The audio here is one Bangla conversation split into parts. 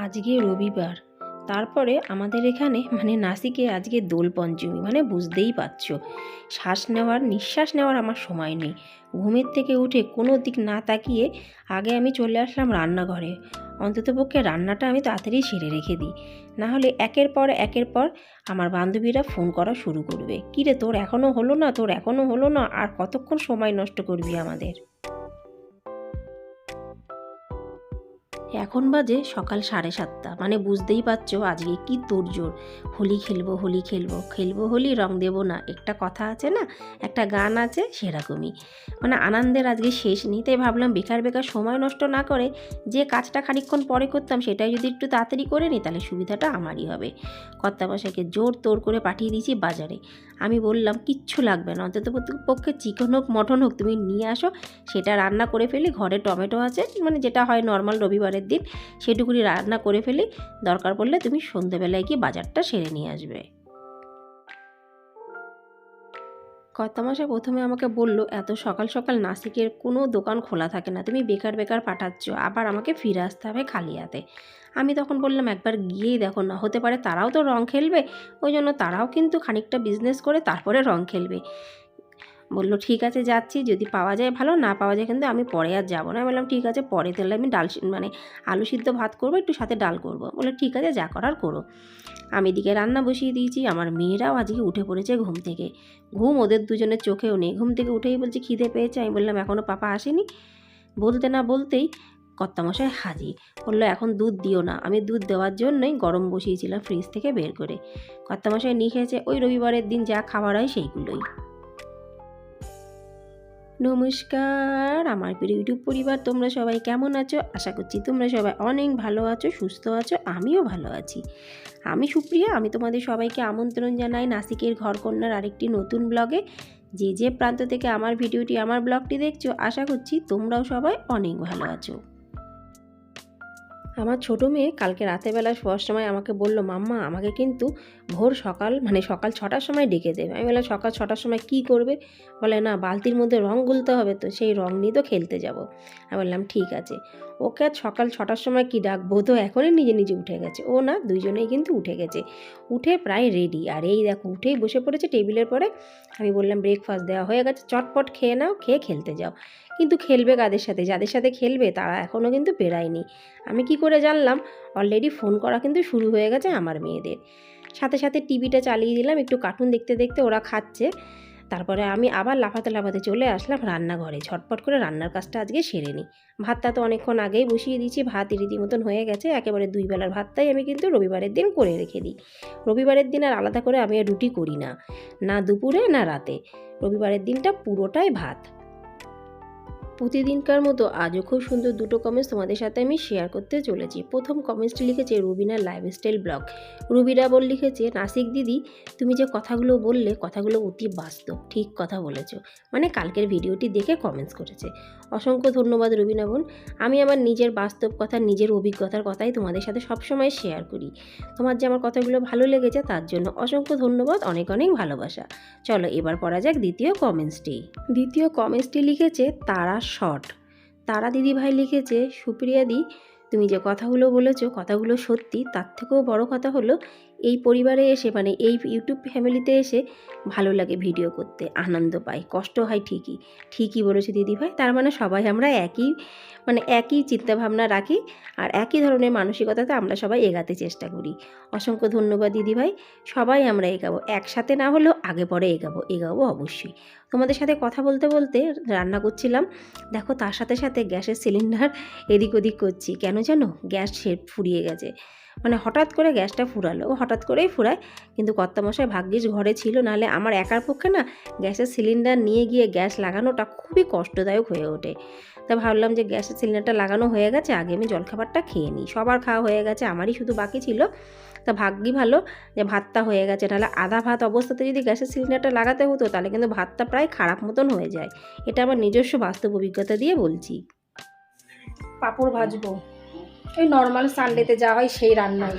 আজকে রবিবার, তারপরে আমাদের এখানে নাসিকে আজকে দোল পঞ্চমী, বুঝতেই পারছো, নিঃশ্বাস নেওয়ার আমার সময় নেই। ঘুমের থেকে উঠে কোনো দিক না তাকিয়ে আগে আমি চলে আসলাম রান্নাঘরে। অন্ততপক্ষে রান্নাটা আমি তাড়াতাড়ি সেরে রেখে দিই, নাহলে একের পর আমার বান্ধবীরা ফোন করা শুরু করবে, কিরে তোর এখনও হলো না, আর কতক্ষণ সময় নষ্ট করবি আমাদের। এখন বাজে সকাল 7:30, বুঝতেই পারছো আজকে কি তোড়জোড়। হোলি খেলবো হোলি, রং দেবো না, একটা কথা আছে না, একটা গান আছে, সেরকমই। আনন্দের আজকে শেষ নেই। তাই ভাবলাম বেকার সময় নষ্ট না করে যে কাজটা খানিকক্ষণ পরে করতাম সেটাই যদি একটু তাড়াতাড়ি করে নিই তাহলে সুবিধাটা আমারই হবে। কর্তামশাইকে জোর তোর করে পাঠিয়ে দিয়েছি বাজারে। আমি বললাম কিচ্ছু লাগবে না, অন্তত পক্ষে চিকেন হোক মটন হোক তুমি নিয়ে আসো, সেটা রান্না করে ফেলি, ঘরে টমেটো আছে, যেটা হয় নর্মাল রবিবারের দিন, সেটুকুনি রান্না করে ফেলি, দরকার পড়লে তুমি সন্ধ্যেবেলায় গিয়ে বাজারটা সেরে নিয়ে আসবে। কর্তামশাই প্রথমে আমাকে বলল, এত সকাল সকাল নাসিকের কোনো দোকান খোলা থাকে না, তুমি বেকার পাঠাচ্ছ, আবার আমাকে ফিরে আসতে হবে খালি হাতে। আমি তখন বললাম একবার গিয়েই দেখো না, হতে পারে তারাও তো রং খেলবে, ওই জন্য তারাও কিন্তু খানিকটা বিজনেস করে তারপরে রং খেলবে। বললো ঠিক আছে যাচ্ছি, যদি পাওয়া যায় ভালো, না পাওয়া যায় কিন্তু আমি পরে আর যাবো না। আমি বললাম ঠিক আছে, পরে তাহলে আমি আলু সিদ্ধ ভাত করবো, একটু সাথে ডাল করবো। বললো ঠিক আছে, যা করার করো। আমি এদিকে রান্না বসিয়ে দিয়েছি। আমার মেয়েরাও আজকে উঠে পড়েছে ঘুম থেকে। ঘুম ওদের দুজনের চোখেও নেই। ঘুম থেকে উঠেই বলছে খিদে পেয়েছে। আমি বললাম এখনও পাপা আসেনি। বলতে না বলতেই কর্তামশাই হাজির। বললো এখন দুধ দিও না। আমি দুধ দেওয়ার জন্যই গরম বসিয়েছিলাম ফ্রিজ থেকে বের করে। কর্তামশাই নিয়ে খেয়েছে ওই রবিবারের দিন যা খাবার হয় সেইগুলোই। নমস্কার আমার প্রিয় ইউটিউব পরিবার, তোমরা সবাই কেমন আছো? আশা করছি তোমরা সবাই অনেক ভালো আছো, সুস্থ আছো, আমিও ভালো আছি। আমি সুপ্রিয়া, আমি তোমাদের সবাইকে আমন্ত্রণ জানাই নাসিকের ঘরকন্যার আরেকটি নতুন ব্লগে। যে প্রান্ত থেকে আমার ভিডিওটি, আমার ব্লগটি দেখছো, আশা করছি তোমরাও সবাই অনেক ভালো আছো। আমার ছোটো মেয়ে কালকে রাতেরবেলা শোয়ার সময় আমাকে বলল, মাম্মা আমাকে কিন্তু ভোর সকাল সকাল 6টার সময় ডেকে দেবে। আমি বললাম সকাল 6টার সময় কী করবে? বলে না, বালতির মধ্যে রং গুলতে হবে, তো সেই রং নিয়ে তো খেলতে যাব। আমি বললাম ঠিক আছে। ওকে আর সকাল 6টার সময় কী ডাকবো, তো এখনই নিজে উঠে গেছে। ও না, দুইজনেই কিন্তু উঠে গেছে, উঠে প্রায় রেডি। আর এই দেখো উঠেই বসে পড়েছে টেবিলের পরে। আমি বললাম ব্রেকফাস্ট দেওয়া হয়ে গেছে, চটপট খেয়ে নাও, খেয়ে খেলতে যাও। কিন্তু খেলবে কাদের সাথে? যাদের সাথে খেলবে তারা এখনও কিন্তু বেরায়নি। আমি কি করে জানলাম? অলরেডি ফোন করা কিন্তু শুরু হয়ে গেছে আমার মেয়েদের। সাথে টিভিটা চালিয়ে দিলাম, একটু কার্টুন দেখতে ওরা খাচ্ছে। তারপরে আমি আবার লাফাতে চলে আসলাম রান্নাঘরে, ঝটপট করে রান্নার কাজটা আজকে সেরে নিই। ভাতটা তো অনেকক্ষণ আগেই বসিয়ে দিয়েছি, ভাত রীতিমতন হয়ে গেছে, একেবারে 2 বেলার ভাতটাই আমি কিন্তু রবিবারের দিন করে রেখে দিই। রবিবারের দিন আর আলাদা করে আমি আর রুটি করি না, না দুপুরে না রাতে। রবিবারের দিনটা পুরোটাই ভাত। প্রতিদিনকার মতো আজও খুব সুন্দর দুটো কমেন্টস তোমাদের সাথে আমি শেয়ার করতে চলেছি। প্রথম কমেন্টসটি লিখেছে রুবিনা লাইফস্টাইল ব্লগ। রুবিনা লিখেছে, নাসিক দিদি তুমি যে কথাগুলো বললে, কথাগুলো অতি বাস্তব, ঠিক কথা বলেছো। কালকের ভিডিওটি দেখে কমেন্টস করেছে। অসংখ্য ধন্যবাদ রুবিনা বোন। আমি আমার নিজের বাস্তব কথা, নিজের অভিজ্ঞতার কথাই তোমাদের সাথে সবসময় শেয়ার করি। তোমার যে আমার কথাগুলো ভালো লেগেছে তার জন্য অসংখ্য ধন্যবাদ, অনেক ভালোবাসা। চলো এবার পড়া যাক দ্বিতীয় কমেন্টসটি লিখেছে তারা শর্ট। তারা দিদিভাই লিখেছে, সুপ্রিয়াদি তুমি যে কথাগুলো বলেছো কথাগুলো সত্যি, তার থেকেও বড় কথা হলো এই পরিবারে এসে এই ইউটিউব ফ্যামিলিতে এসে ভালো লাগে ভিডিও করতে, আনন্দ পাই, কষ্ট হয় ঠিকই বলেছে দিদিভাই। তার সবাই আমরা একই চিন্তাভাবনা রাখি আর একই ধরনের মানসিকতাতে আমরা সবাই এগাতে চেষ্টা করি। অসংখ্য ধন্যবাদ দিদিভাই। সবাই আমরা এগাবো, একসাথে না হলেও আগে পরে এগাবো অবশ্যই। তোমাদের সাথে কথা বলতে রান্না করছিলাম, দেখো তার সাথে গ্যাসের সিলিন্ডার এদিক ওদিক করছি। কেন জানো? গ্যাস ফুরিয়ে গেছে। হঠাৎ করে গ্যাসটা ফুরালো, হঠাৎ করেই ফুরায়, কিন্তু কর্তামশাই ভাগ্যিস ঘরে ছিল, নাহলে আমার একার পক্ষে না গ্যাসের সিলিন্ডার নিয়ে গিয়ে গ্যাস লাগানোটা খুবই কষ্টদায়ক হয়ে ওঠে। তা ভাবলাম যে গ্যাসের সিলিন্ডারটা লাগানো হয়ে গেছে, আগে আমি জলখাবারটা খেয়ে নিই। সবার খাওয়া হয়ে গেছে, আমারই শুধু বাকি ছিল। তা ভাগ্যি ভালো যে ভাতটা হয়ে গেছে, নাহলে আধা ভাত অবস্থাতে যদি গ্যাসের সিলিন্ডারটা লাগাতে হতো তাহলে কিন্তু ভাতটা প্রায় খারাপ মতন হয়ে যায়। এটা আমার নিজস্ব বাস্তব অভিজ্ঞতা দিয়ে বলছি। পাঁপড় ভাজবো, ওই নর্মাল সানডেতে যা হয় সেই রান্নাই,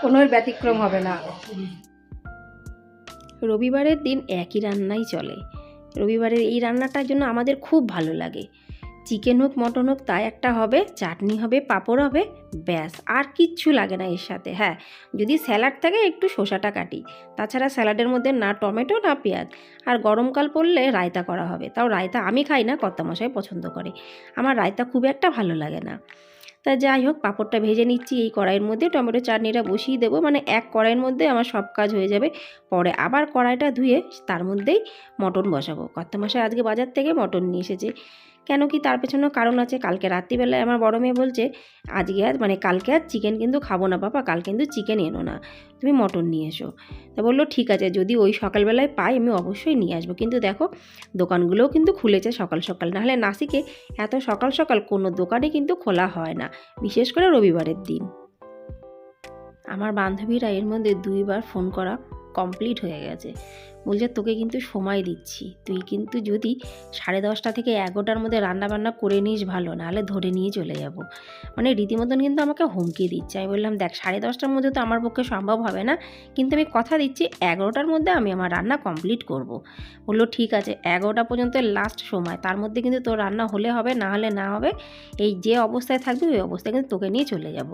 কোনো ব্যতিক্রম হবে না। রবিবারের দিন একই রান্নাই চলে। রবিবারের এই রান্নাটার জন্য আমাদের খুব ভালো লাগে। চিকেন হোক মটন হোক তাই একটা হবে, চাটনি হবে, পাঁপড় হবে, ব্যাস আর কিচ্ছু লাগে না এর সাথে। হ্যাঁ, যদি স্যালাড থাকে একটু শসাটা কাটি, তাছাড়া স্যালাডের মধ্যে না টমেটো না পেঁয়াজ। আর গরমকাল পড়লে রায়তা করা হবে, তাও রায়তা আমি খাই না, কর্তামশাই পছন্দ করে, আমার রায়তা খুব একটা ভালো লাগে না। তা যাই হোক, পাঁপড়টা ভেজে নিচ্ছি এই কড়াইয়ের মধ্যে, টমেটো চাটনিটা বসিয়ে দেবো, মানে এক কড়াইয়ের মধ্যে আমার সব কাজ হয়ে যাবে। পরে আবার কড়াইটা ধুয়ে তার মধ্যেই মটন বসাবো। কর্তামশাই আজকে বাজার থেকে মটন নিয়ে এসেছে। কেন কি, তার পেছনেও কারণ আছে। কালকে রাত্রিবেলায় আমার বড় মেয়ে বলছে আজকে আর মানে কালকে আর চিকেন কিন্তু খাবো না বাবা, কাল কিন্তু চিকেন এনো না, তুমি মটন নিয়ে এসো। তা বললো ঠিক আছে, যদি ওই সকালবেলায় পাই আমি অবশ্যই নিয়ে আসবো। কিন্তু দেখো দোকানগুলোও কিন্তু খুলেছে সকাল সকাল, নাহলে নাসিকে এত সকাল সকাল কোনো দোকানে কিন্তু খোলা হয় না, বিশেষ করে রবিবারের দিন। আমার বান্ধবীরা এর মধ্যে 2বার ফোন করা কমপ্লিট হয়ে গেছে, বলছে তোকে কিন্তু সময় দিচ্ছি, তুই কিন্তু যদি 10:30 থেকে 11টার মধ্যে রান্নাবান্না করে নিস ভালো, নাহলে ধরে নিয়ে চলে যাব। মানে রীতিমতন কিন্তু আমাকে হুমকি দিচ্ছে। আমি বললাম দেখ 10:30টার মধ্যে তো আমার পক্ষে সম্ভব হবে না, কিন্তু আমি কথা দিচ্ছি 11টার মধ্যে আমি আমার রান্না কমপ্লিট করব। বললো ঠিক আছে, 11টা পর্যন্ত লাস্ট সময়, তার মধ্যে কিন্তু তোর রান্না হলে হবে, না হলে না হবে, এই যে অবস্থায় থাকবি ওই অবস্থায় কিন্তু তোকে নিয়ে চলে যাব।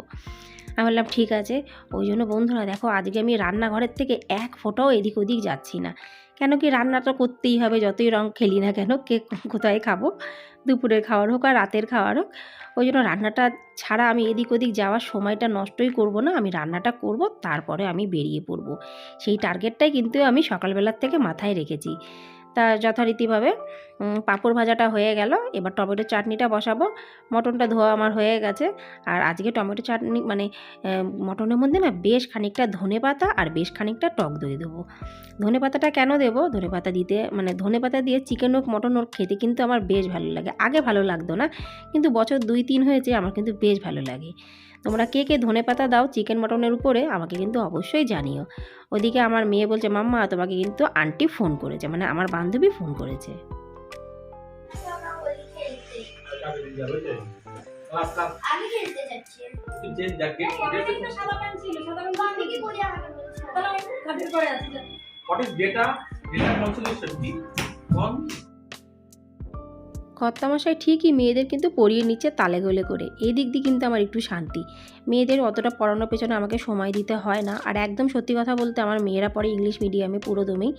আমি বললাম ঠিক আছে। ওই জন্য বন্ধুরা দেখো আজকে আমি রান্নাঘরের থেকে এক ফোঁটাও এদিক ওদিক যাচ্ছি না। কেন কি, রান্নাটা করতেই হবে, যতই রং খেলি না কেন, কে কোথায় খাবো, দুপুরের খাবার হোক আর রাতের খাবার হোক। ওই জন্য রান্নাটা ছাড়া আমি এদিক ওদিক যাওয়ার সময়টা নষ্টই করব না, আমি রান্নাটা করব, তারপরে আমি বেরিয়ে পড়ব। সেই টার্গেটটাই কিন্তু আমি সকালবেলার থেকে মাথায় রেখেছি। তা যথারীতিভাবে পাঁপড় ভাজাটা হয়ে গেল, এবার টমেটো চাটনিটা বসাবো। মটনটা ধোয়া আমার হয়ে গেছে। আর আজকে টমেটো চাটনি মানে মটনের মধ্যে না বেশ খানিকটা ধনেপাতা আর বেশ খানিকটা টক দই দেবো। ধনেপাতাটা কেন দেবো, ধনেপাতা দিতে মানে ধনেপাতা দিয়ে চিকেন হোক মটন হোক খেতে কিন্তু আমার বেশ ভালো লাগে। আগে ভালো লাগতো না, কিন্তু বছর 2-3 হয়েছে আমার কিন্তু বেশ ভালো লাগে। তোমরা কে কে ধনেপাতা দাও চিকেন মটনের উপরে আমাকে কিন্তু অবশ্যই জানিও। ওদিকে আমার মেয়ে বলছে মাম্মা তোমাকে কিন্তু আন্টি ফোন করেছে, মানে আমার বান্ধবী ফোন করেছে। আমি খেলতে যাচ্ছি। What is data? Data consolidation. One. কর্তামশাই ঠিকই মেয়েদের কিন্তু পড়িয়ে নিচ্ছে তালে গোলে করে, এই দিক দিয়ে কিন্তু আমার একটু শান্তি। মেয়েদের অতটা পড়ানোর পেছনে আমাকে সময় দিতে হয় না। আর একদম সত্যি কথা বলতে আমার মেয়েরা পড়ে ইংলিশ মিডিয়ামে পুরোদমেই,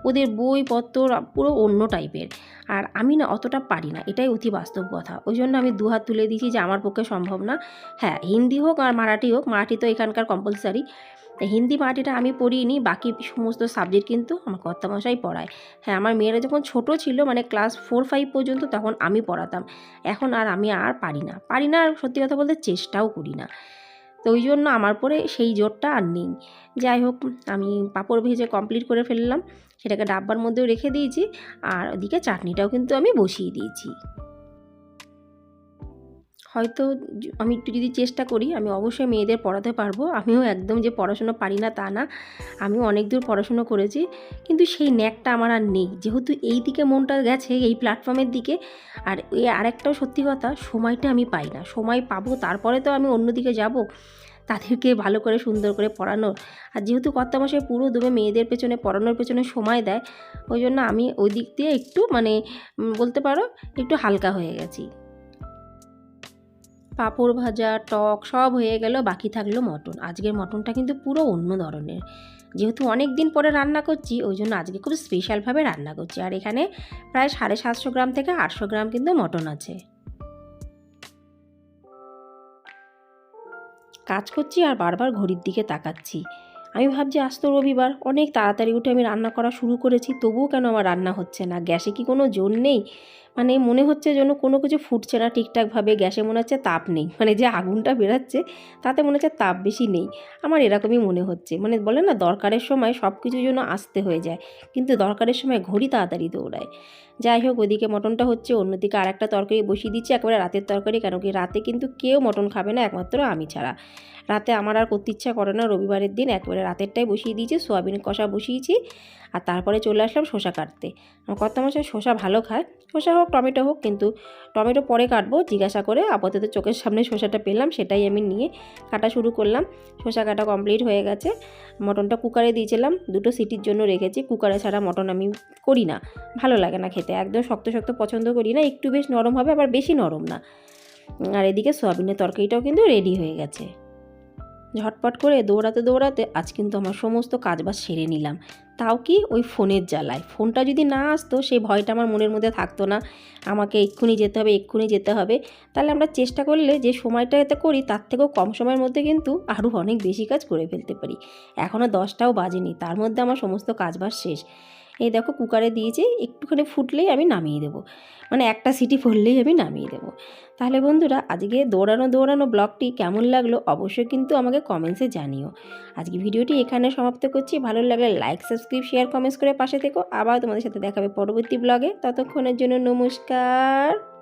ওদের বইপত্র পুরো অন্য টাইপের। আর আমি না অতটা পারি না, এটাই অতি বাস্তব কথা। ওই জন্য আমি দুহাত তুলে দিয়েছি যে আমার পক্ষে সম্ভব না। হ্যাঁ, হিন্দি হোক আর মারাঠি হোক, মারাঠি তো এখানকার কম্পালসারি, হিন্দি মারাঠিটা আমি পড়িয়ে নিই, বাকি সমস্ত সাবজেক্ট কিন্তু আমার কর্তামশাই পড়ায়। হ্যাঁ, আমার মেয়েরা যখন ছোট ছিল মানে ক্লাস 4-5 পর্যন্ত তখন আমি পড়াতাম, এখন আর আমি আর পারি না আর সত্যি কথা বলতে চেষ্টাও করি না। তো ওই জন্য আমার পরে সেই জোরটা আর নেই। যাই হোক, আমি পাঁপড় ভেজে কমপ্লিট করে ফেললাম, সেটাকে ডাব্বার মধ্যেও রেখে দিয়েছি। আর ওদিকে চাটনিটাও কিন্তু আমি বসিয়ে দিয়েছি। হয়তো আমি একটু যদি চেষ্টা করি আমি অবশ্যই মেয়েদের পড়াতে পারবো। আমিও একদম যে পড়াশুনো পারি না তা না, আমিও অনেক দূর পড়াশুনো করেছি, কিন্তু সেই ন্যাকটা আমার আর নেই, যেহেতু এই দিকে মনটা গেছে এই প্ল্যাটফর্মের দিকে। আর এই আরেকটাও সত্যি কথা, সময়টা আমি পাই না, সময় পাবো তারপরে তো আমি অন্যদিকে যাব, তাদেরকে ভালো করে সুন্দর করে পড়ানোর। আর যেহেতু কর্তামশাই পুরো দমে মেয়েদের পেছনে পড়ানোর পেছনে সময় দেয়, ওই জন্য আমি ওই দিক দিয়ে একটু মানে বলতে পারো একটু হালকা হয়ে গেছি। পাঁপড় ভাজা টক সব হয়ে গেল, বাকি থাকলো মটন। আজকের মটনটা কিন্তু পুরো অন্য ধরনের, যেহেতু অনেক দিন পরে রান্না করছি ওই জন্য আজকে খুব স্পেশালভাবে রান্না করছি। আর এখানে প্রায় 750 গ্রাম থেকে 800 গ্রাম কিন্তু মটন আছে। কাজ করছি আর বারবার ঘড়ির দিকে তাকাচ্ছি। আমি ভাবছি আজ তো রবিবার, অনেক তাড়াতাড়ি উঠে আমি রান্না করা শুরু করেছি, তবুও কেন আমার রান্না হচ্ছে না? গ্যাসে কি কোনো জোর নেই? মানে মনে হচ্ছে যেন কোনো কিছু ফুটছে না ঠিকঠাকভাবে, গ্যাসে মনে হচ্ছে তাপ নেই, মানে যে আগুনটা বেরাচ্ছে তাতে মনে হচ্ছে তাপ বেশি নেই। আমার এরকমই মনে হচ্ছে, মানে বলে না দরকারের সময় সব কিছু যেন আস্তে হয়ে যায়, কিন্তু দরকারের সময় ঘড়ি তাড়াতাড়ি দৌড়ায়। যাই হোক, ওইদিকে মটনটা হচ্ছে, অন্যদিকে আর একটা তরকারি বসিয়ে দিচ্ছি, একেবারে রাতের তরকারি। কেন কি রাতে কিন্তু কেউ মটন খাবে না, একমাত্র আমি ছাড়া। রাতে আমার আর করতে ইচ্ছা করে না রবিবারের দিন, একেবারে রাতেরটাই বসিয়ে দিয়েছি, সোয়াবিন কষা বসিয়েছি। আর তারপরে চলে আসলাম শসা কাটতে। আমার কর্তামশাই শসা ভালো খায়, শসা হোক হোক টমেটো হোক, কিন্তু টমেটো পরে কাটবো জিজ্ঞাসা করে। আপাতত চোখের সামনে শসাটা পেলাম, সেটাই আমি নিয়ে কাটা শুরু করলাম। শসা কাটা কমপ্লিট হয়ে গেছে। মটনটা কুকারে দিয়েছিলাম, 2টো সিটির জন্য রেখেছি। কুকারে ছাড়া মটন আমি করি না, ভালো লাগে না খেতে, একদম শক্ত শক্ত পছন্দ করি না, একটু বেশ নরম হবে, আবার বেশি নরম না। আর এদিকে সয়াবিনের তরকারিটাও কিন্তু রেডি হয়ে গেছে। ঝটপট করে দৌড়াতে দৌড়াতে আজ কিন্তু আমার সমস্ত কাজবাজ সেরে নিলাম। তাও কি ওই ফোনের জ্বালায়। ফোনটা যদি না আসতো সেই ভয়টা আমার মনের মধ্যে থাকতো না, আমাকে এক্ষুনি যেতে হবে এক্ষুনি যেতে হবে। তাহলে আমরা চেষ্টা করলে যে সময়টা এতে করি তার থেকেও কম সময়ের মধ্যে কিন্তু আরও অনেক বেশি কাজ করে ফেলতে পারি। এখনও 10টাও বাজেনি, তার মধ্যে আমার সমস্ত কাজবাজ শেষ। এই দেখো কুকারে দিয়েছি, একটুখানি ফুটলেই আমি নামিয়ে দেবো, মানে একটা সিটি পড়লেই আমি নামিয়ে দেবো। তাহলে বন্ধুরা, আজকে দৌড়ানো ব্লগটি কেমন লাগলো অবশ্যই কিন্তু আমাকে কমেন্টসে জানিও। আজকে ভিডিওটি এখানে সমাপ্ত করছি। ভালো লাগলে লাইক, সাবস্ক্রাইব, শেয়ার, কমেন্টস করে পাশে থেকো। আবার তোমাদের সাথে দেখা হবে পরবর্তী ব্লগে। ততক্ষণের জন্য নমস্কার।